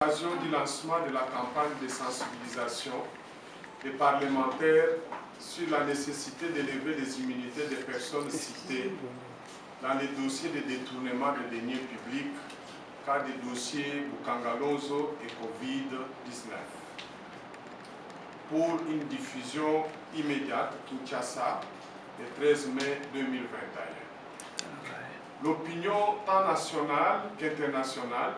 À l'occasion du lancement de la campagne de sensibilisation des parlementaires sur la nécessité d'élever les immunités des personnes citées dans les dossiers de détournement de deniers publics, cas des dossiers Bukangalonzo et Covid-19. Pour une diffusion immédiate, Kinshasa, le 13 mai 2021. L'opinion tant nationale qu'internationale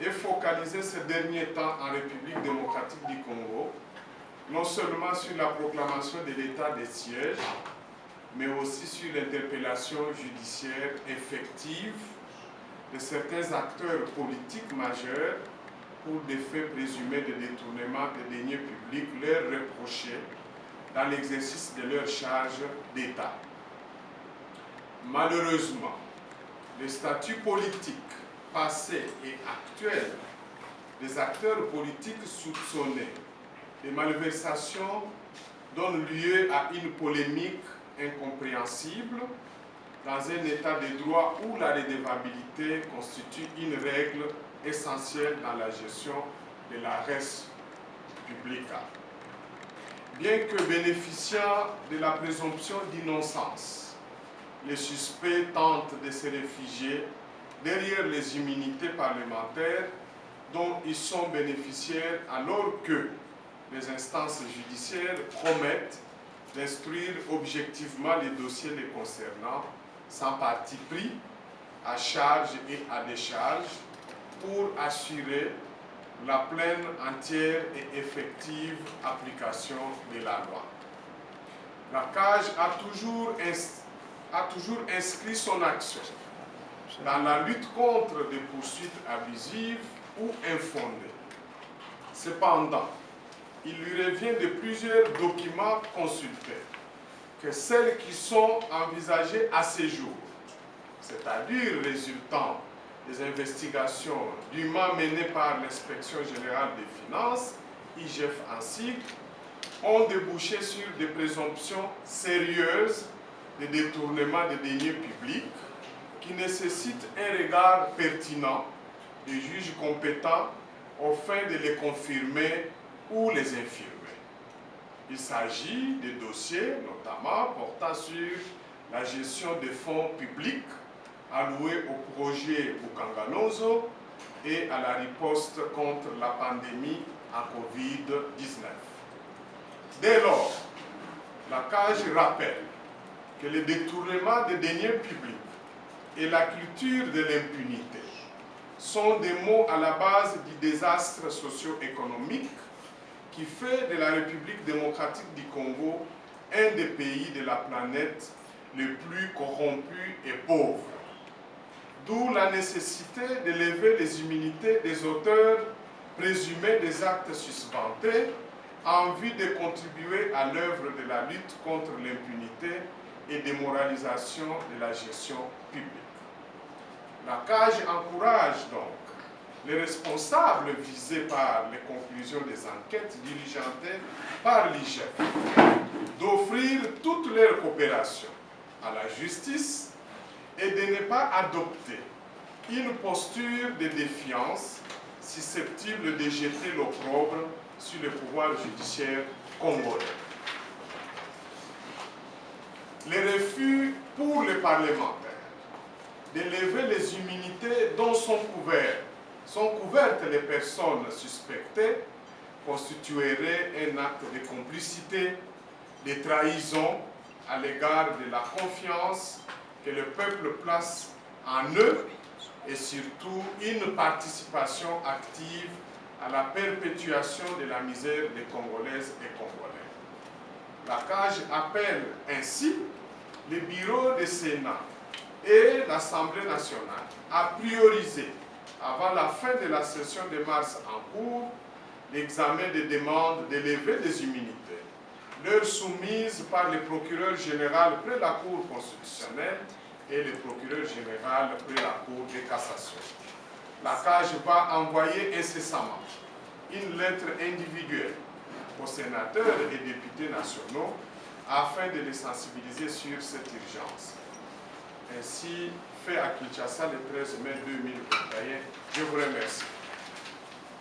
est focalisée ces derniers temps en République démocratique du Congo, non seulement sur la proclamation de l'état de siège, mais aussi sur l'interpellation judiciaire effective de certains acteurs politiques majeurs pour des faits présumés de détournement de deniers publics leur reprochés dans l'exercice de leurs charges d'État. Malheureusement, le statut politique passé et actuel des acteurs politiques soupçonnés de malversations donne lieu à une polémique incompréhensible dans un état de droit où la redevabilité constitue une règle essentielle dans la gestion de la res publica. Bien que bénéficiant de la présomption d'innocence, les suspects tentent de se réfugier derrière les immunités parlementaires dont ils sont bénéficiaires alors que les instances judiciaires promettent d'instruire objectivement les dossiers les concernant sans parti pris, à charge et à décharge pour assurer la pleine, entière et effective application de la loi. La CAJ a toujours inscrit son action dans la lutte contre des poursuites abusives ou infondées. Cependant, il lui revient de plusieurs documents consultés que celles qui sont envisagées à ce jour, c'est-à-dire résultant des investigations dûment menées par l'Inspection générale des finances, IGF ainsi, ont débouché sur des présomptions sérieuses de détournement de deniers publics qui nécessitent un regard pertinent des juges compétents au fin de les confirmer ou les infirmer. Il s'agit de dossiers notamment portant sur la gestion des fonds publics alloués au projet Bukangalonzo et à la riposte contre la pandémie à Covid-19. Dès lors, la CAJ rappelle que le détournement des deniers publics et la culture de l'impunité sont des mots à la base du désastre socio-économique qui fait de la République démocratique du Congo un des pays de la planète les plus corrompus et pauvres. D'où la nécessité d'élever les immunités des auteurs présumés des actes suspendus en vue de contribuer à l'œuvre de la lutte contre l'impunité et démoralisation de la gestion publique. La CAJ encourage donc les responsables visés par les conclusions des enquêtes diligentées par l'IGF d'offrir toute leur coopération à la justice et de ne pas adopter une posture de défiance susceptible de jeter l'opprobre sur le pouvoir judiciaire congolais. Les refus pour les parlementaires d'élever les immunités dont sont couvertes les personnes suspectées constituerait un acte de complicité, de trahison à l'égard de la confiance que le peuple place en eux et surtout une participation active à la perpétuation de la misère des Congolaises et Congolais. La CAJ appelle ainsi le bureau du Sénat et l'Assemblée nationale à prioriser, avant la fin de la session de mars en cours, l'examen des demandes d'élever les immunités, leur soumises par le procureur général près la Cour constitutionnelle et le procureur général près la Cour de cassation. La CAJ va envoyer incessamment une lettre individuelle aux sénateurs et députés nationaux afin de les sensibiliser sur cette urgence. Ainsi fait à Kinshasa le 13 mai 2021. Je vous remercie.